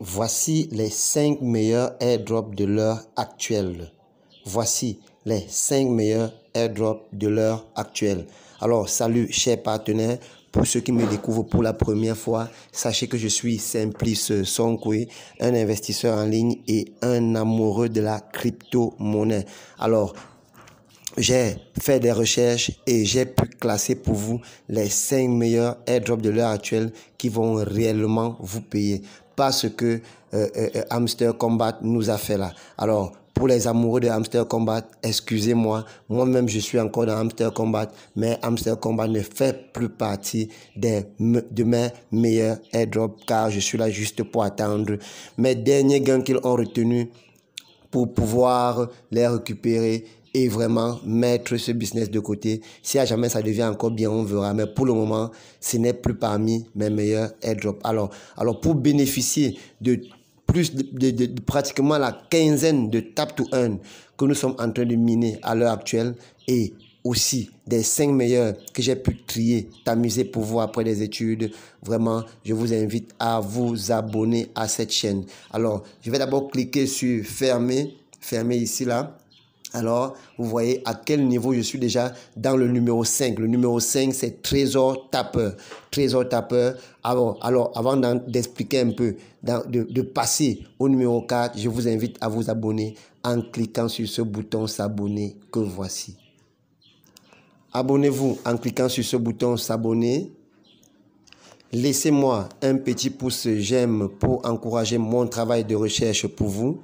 Voici les 5 meilleurs airdrops de l'heure actuelle. Voici les 5 meilleurs airdrops de l'heure actuelle. Alors, salut chers partenaires. Pour ceux qui me découvrent pour la première fois, sachez que je suis Simplice Sonkwe, un investisseur en ligne et un amoureux de la crypto-monnaie. Alors, j'ai fait des recherches et j'ai pu classer pour vous les 5 meilleurs airdrops de l'heure actuelle qui vont réellement vous payer. Pas ce que Hamster Combat nous a fait là. Alors, pour les amoureux de Hamster Combat, excusez-moi, moi-même je suis encore dans Hamster Combat, mais Hamster Combat ne fait plus partie de mes meilleurs airdrops car je suis là juste pour attendre mes derniers gains qu'ils ont retenus pour pouvoir les récupérer et vraiment mettre ce business de côté. Si à jamais ça devient encore bien, on verra. Mais pour le moment, ce n'est plus parmi mes meilleurs airdrops. Alors pour bénéficier de plus de pratiquement la quinzaine de tap to earn que nous sommes en train de miner à l'heure actuelle et aussi des 5 meilleurs que j'ai pu trier, tamiser pour vous après des études, vraiment, je vous invite à vous abonner à cette chaîne. Alors, je vais d'abord cliquer sur fermer ici là. Alors, vous voyez à quel niveau je suis déjà dans le numéro 5. Le numéro 5, c'est Trésor Tapeur. Trésor Tapeur. Alors avant d'expliquer un peu, de passer au numéro 4, je vous invite à vous abonner en cliquant sur ce bouton s'abonner que voici. Abonnez-vous en cliquant sur ce bouton s'abonner. Laissez-moi un petit pouce j'aime pour encourager mon travail de recherche pour vous.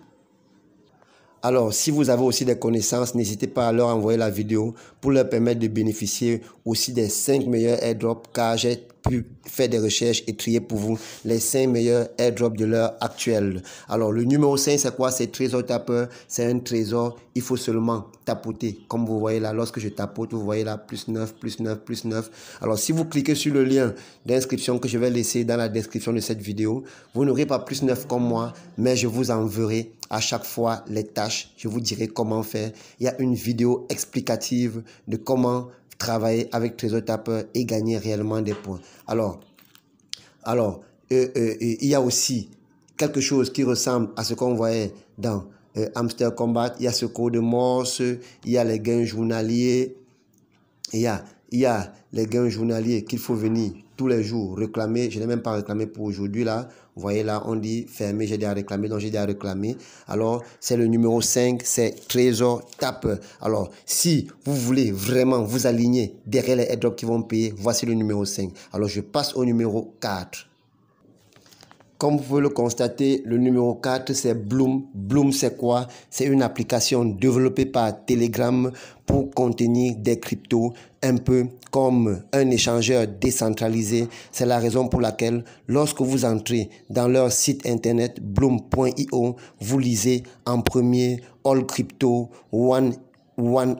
Alors, si vous avez aussi des connaissances, n'hésitez pas à leur envoyer la vidéo pour leur permettre de bénéficier aussi des 5 meilleurs airdrops car j'ai pu faire des recherches et trier pour vous les 5 meilleurs airdrops de l'heure actuelle. Alors, le numéro 5, c'est quoi? C'est Trésor Tapeur. C'est un trésor. Il faut seulement tapoter. Comme vous voyez là, lorsque je tapote, vous voyez là, plus 9, plus 9, plus 9. Alors, si vous cliquez sur le lien d'inscription que je vais laisser dans la description de cette vidéo, vous n'aurez pas plus 9 comme moi, mais je vous enverrai à chaque fois les tâches. Je vous dirai comment faire. Il y a une vidéo explicative de comment travailler avec Trésor Tapeur et gagner réellement des points. Alors, il y a aussi quelque chose qui ressemble à ce qu'on voyait dans Hamster Combat. Il y a ce code de Morse, il y a les gains journaliers, il y a les gains journaliers qu'il faut venir tous les jours réclamer. Je n'ai même pas réclamé pour aujourd'hui là. Vous voyez là, on dit fermé, j'ai déjà réclamé, donc j'ai déjà réclamé. Alors, c'est le numéro 5, c'est Trésor Tapeur. Alors, si vous voulez vraiment vous aligner derrière les airdrops qui vont payer, voici le numéro 5. Alors, je passe au numéro 4. Comme vous pouvez le constater, le numéro 4, c'est Bloom. Bloom, c'est quoi? C'est une application développée par Telegram pour contenir des cryptos, un peu comme un échangeur décentralisé. C'est la raison pour laquelle, lorsque vous entrez dans leur site internet bloom.io, vous lisez en premier All Crypto, One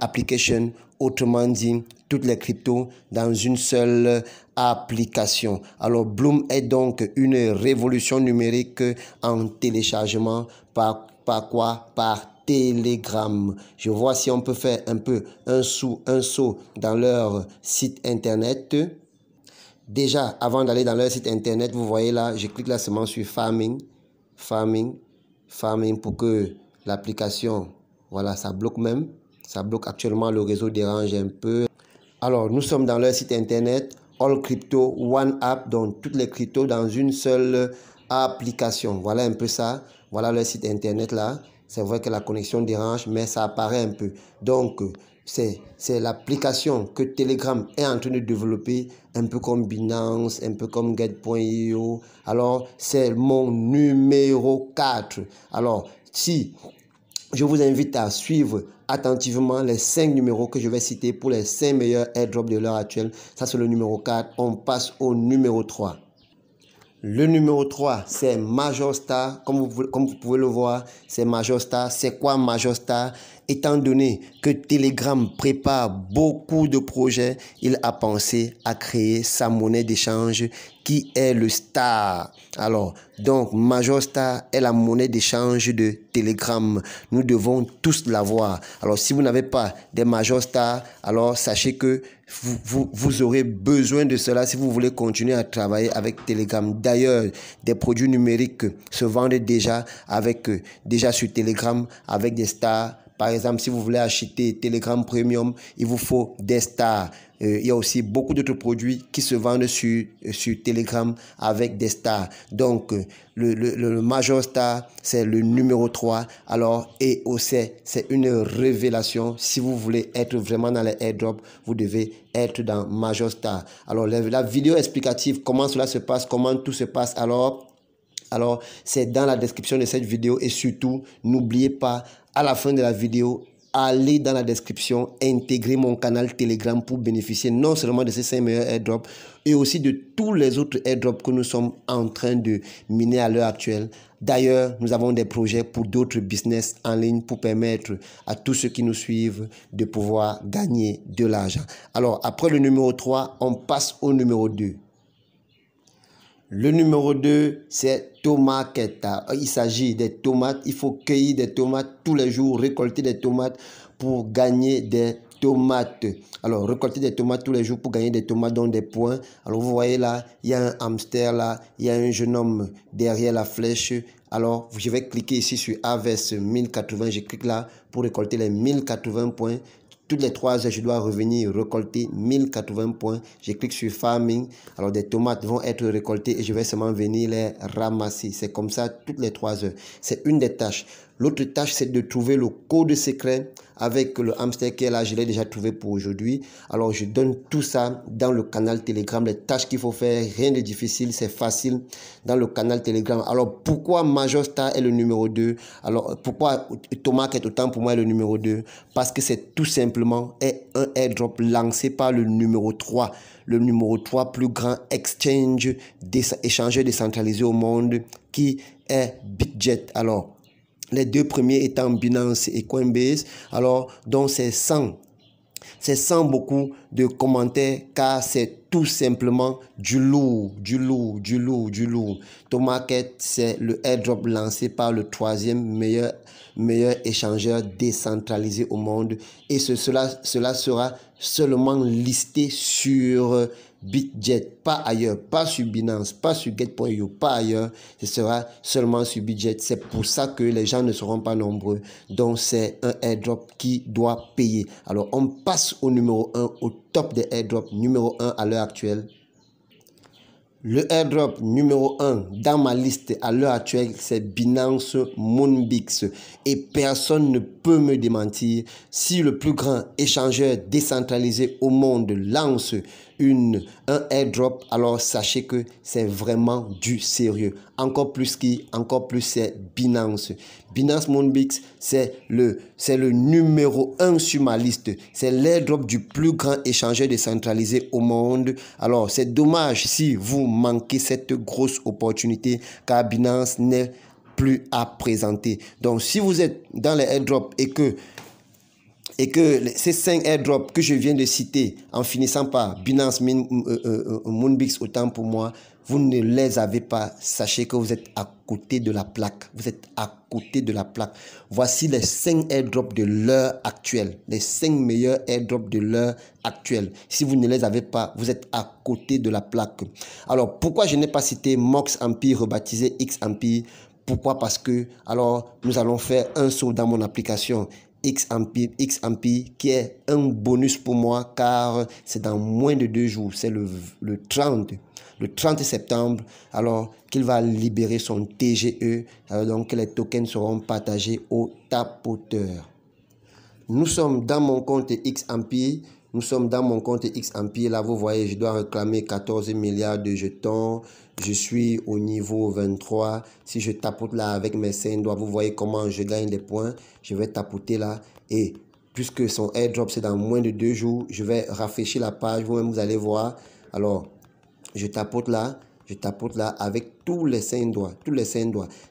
Application, autrement dit, toutes les cryptos dans une seule application. Alors, Bloom est donc une révolution numérique en téléchargement par quoi? Par Telegram. Je vois si on peut faire un peu un saut dans leur site internet. Déjà, avant d'aller dans leur site internet, vous voyez là, je clique là seulement sur farming pour que l'application, voilà, ça bloque même. Ça bloque actuellement, le réseau dérange un peu. Alors, nous sommes dans leur site internet, All Crypto, One App, donc toutes les cryptos dans une seule application. Voilà un peu ça. Voilà leur site internet là. C'est vrai que la connexion dérange, mais ça apparaît un peu. Donc, c'est l'application que Telegram est en train de développer, un peu comme Binance, un peu comme Get.io. Alors, c'est mon numéro 4. Alors, si je vous invite à suivre attentivement les 5 numéros que je vais citer pour les 5 meilleurs airdrops de l'heure actuelle. Ça, c'est le numéro 4. On passe au numéro 3. Le numéro 3, c'est Major Star. Comme vous pouvez le voir, c'est Major Star. C'est quoi Major Star? Étant donné que Telegram prépare beaucoup de projets, il a pensé à créer sa monnaie d'échange qui est le Star. Alors, donc, Major Star est la monnaie d'échange de Telegram. Nous devons tous l'avoir. Alors, si vous n'avez pas des Major Star, alors sachez que Vous aurez besoin de cela si vous voulez continuer à travailler avec Telegram. D'ailleurs, des produits numériques se vendent déjà déjà sur Telegram avec des stars. Par exemple, si vous voulez acheter Telegram Premium, il vous faut des stars. Il y a aussi beaucoup d'autres produits qui se vendent sur Telegram avec des stars. Donc, le Major Star, c'est le numéro 3. Alors, et aussi, c'est une révélation. Si vous voulez être vraiment dans les airdrops, vous devez être dans Major Star. Alors, la vidéo explicative, comment cela se passe, comment tout se passe. Alors, c'est dans la description de cette vidéo et surtout, n'oubliez pas, à la fin de la vidéo, allez dans la description, intégrer mon canal Telegram pour bénéficier non seulement de ces 5 meilleurs airdrops, et aussi de tous les autres airdrops que nous sommes en train de miner à l'heure actuelle. D'ailleurs, nous avons des projets pour d'autres business en ligne pour permettre à tous ceux qui nous suivent de pouvoir gagner de l'argent. Alors, après le numéro 3, on passe au numéro 2. Le numéro 2, c'est Tomaket. Il s'agit des tomates. Il faut cueillir des tomates tous les jours, récolter des tomates pour gagner des tomates. Alors, récolter des tomates tous les jours pour gagner des tomates dans des points. Alors, vous voyez là, il y a un hamster là, il y a un jeune homme derrière la flèche. Alors, je vais cliquer ici sur Harvest 1080. Je clique là pour récolter les 1080 points. Toutes les 3 heures, je dois revenir récolter 1080 points. Je clique sur Farming. Alors, des tomates vont être récoltées et je vais seulement venir les ramasser. C'est comme ça toutes les 3 heures. C'est une des tâches. L'autre tâche, c'est de trouver le code secret avec le hamster qui est là. Je l'ai déjà trouvé pour aujourd'hui. Alors, je donne tout ça dans le canal Telegram. Les tâches qu'il faut faire, rien de difficile, c'est facile dans le canal Telegram. Alors, pourquoi Major Star est le numéro 2? Alors, pourquoi Tomaket autant pour moi est le numéro 2? Parce que c'est tout simplement un airdrop lancé par le numéro 3. Le numéro 3 plus grand exchange, échangeur décentralisé au monde qui est Bitget. Alors, les deux premiers étant Binance et Coinbase. Alors, donc c'est sans beaucoup de commentaires car c'est tout simplement du lourd. Tomaket, c'est le airdrop lancé par le 3e meilleur échangeur décentralisé au monde et cela sera seulement listé sur Bitget, pas ailleurs, pas sur Binance, pas sur Get.io, pas ailleurs, ce sera seulement sur Bitget. C'est pour ça que les gens ne seront pas nombreux. Donc c'est un airdrop qui doit payer. Alors on passe au numéro 1, au top des airdrops, numéro 1 à l'heure actuelle. Le airdrop numéro 1 dans ma liste à l'heure actuelle, c'est Binance Moonbix. Et personne ne peut me démentir. Si le plus grand échangeur décentralisé au monde lance un airdrop, alors sachez que c'est vraiment du sérieux. Encore plus c'est Binance. Binance Moonbix, c'est le numéro 1 sur ma liste. C'est l'airdrop du plus grand échangeur décentralisé au monde. Alors, c'est dommage si vous manquez cette grosse opportunité car Binance n'est plus à présenter. Donc, si vous êtes dans les airdrops et que ces 5 airdrops que je viens de citer, en finissant par Binance Moonbix, autant pour moi, vous ne les avez pas, sachez que vous êtes à côté de la plaque. Vous êtes à côté de la plaque. Voici les 5 airdrops de l'heure actuelle. Les 5 meilleurs airdrops de l'heure actuelle. Si vous ne les avez pas, vous êtes à côté de la plaque. Alors, pourquoi je n'ai pas cité Mox Empire, rebaptisé X Empire? Pourquoi? Parce que, alors, nous allons faire un saut dans mon application X Empire qui est un bonus pour moi car c'est dans moins de 2 jours, c'est le 30 septembre, alors qu'il va libérer son TGE, donc les tokens seront partagés aux tapoteurs. Nous sommes dans mon compte X Empire. Là, vous voyez, je dois réclamer 14 milliards de jetons. Je suis au niveau 23. Si je tapote là avec mes 5 doigts, vous voyez comment je gagne des points. Je vais tapoter là. Et puisque son airdrop, c'est dans moins de 2 jours, je vais rafraîchir la page. Vous-même, vous allez voir. Alors, je tapote là avec tous les 5 doigts.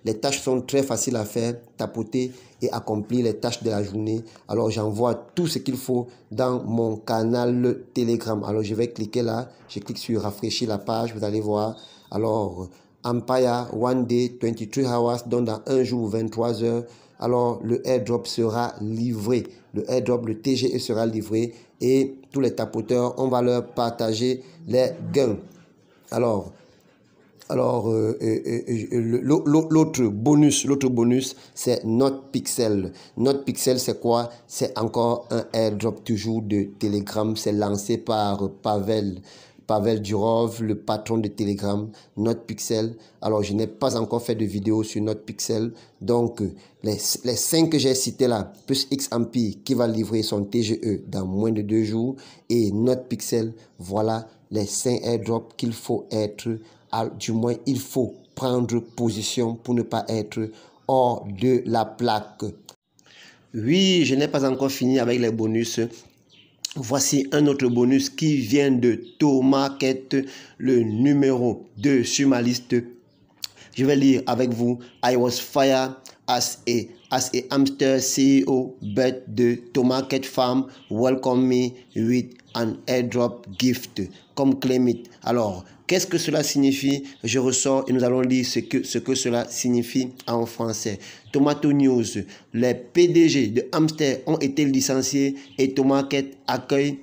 Les tâches sont très faciles à faire, tapoter et accomplir les tâches de la journée. Alors, j'envoie tout ce qu'il faut dans mon canal Telegram. Alors, je vais cliquer là. Je clique sur rafraîchir la page. Vous allez voir. Alors, Empire, one day, 23 hours, donc dans un jour, 23 heures, alors le airdrop sera livré. Le airdrop, le TGE sera livré et tous les tapoteurs, on va leur partager les gains. Alors l'autre bonus, c'est NotPixel. NotPixel, c'est quoi? C'est encore un airdrop toujours de Telegram. C'est lancé par Pavel Durov, le patron de Telegram. NotPixel. Alors, je n'ai pas encore fait de vidéo sur NotPixel. Donc, les 5 que j'ai cités là, plus XAMP qui va livrer son TGE dans moins de 2 jours, et NotPixel, voilà les 5 airdrops qu'il faut être, du moins il faut prendre position pour ne pas être hors de la plaque. Oui, je n'ai pas encore fini avec les bonus. Voici un autre bonus qui vient de TomarKet, le numéro 2 sur ma liste. Je vais lire avec vous. I was fired as a hamster CEO, but the TomarKet farm welcomed me with an airdrop gift. Comme claim it. Alors, qu'est-ce que cela signifie? Je ressors et nous allons lire ce que cela signifie en français. Tomato News. Les PDG de hamster ont été licenciés et TomarKet accueille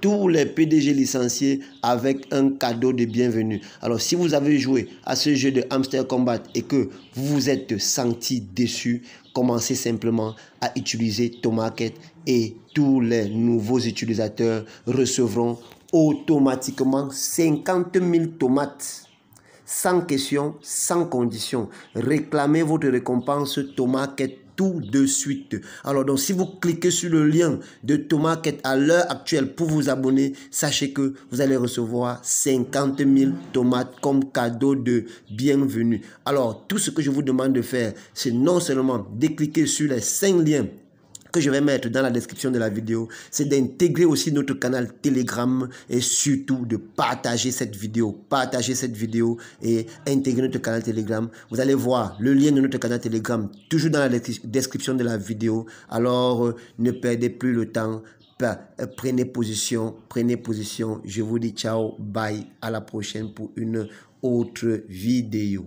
tous les PDG licenciés avec un cadeau de bienvenue. Alors, si vous avez joué à ce jeu de Hamster Combat et que vous vous êtes senti déçu, commencez simplement à utiliser TomarKet et tous les nouveaux utilisateurs recevront automatiquement 50 000 tomates. Sans question, sans condition. Réclamez votre récompense TomarKet tout de suite. Alors donc si vous cliquez sur le lien de TomarKet à l'heure actuelle pour vous abonner, sachez que vous allez recevoir 50 000 tomates comme cadeau de bienvenue. Alors tout ce que je vous demande de faire, c'est non seulement de cliquer sur les 5 liens que je vais mettre dans la description de la vidéo, c'est d'intégrer aussi notre canal Telegram et surtout de partager cette vidéo. Partagez cette vidéo et intégrer notre canal Telegram. Vous allez voir le lien de notre canal Telegram toujours dans la description de la vidéo. Alors, ne perdez plus le temps. Prenez position. Je vous dis ciao, bye, à la prochaine pour une autre vidéo.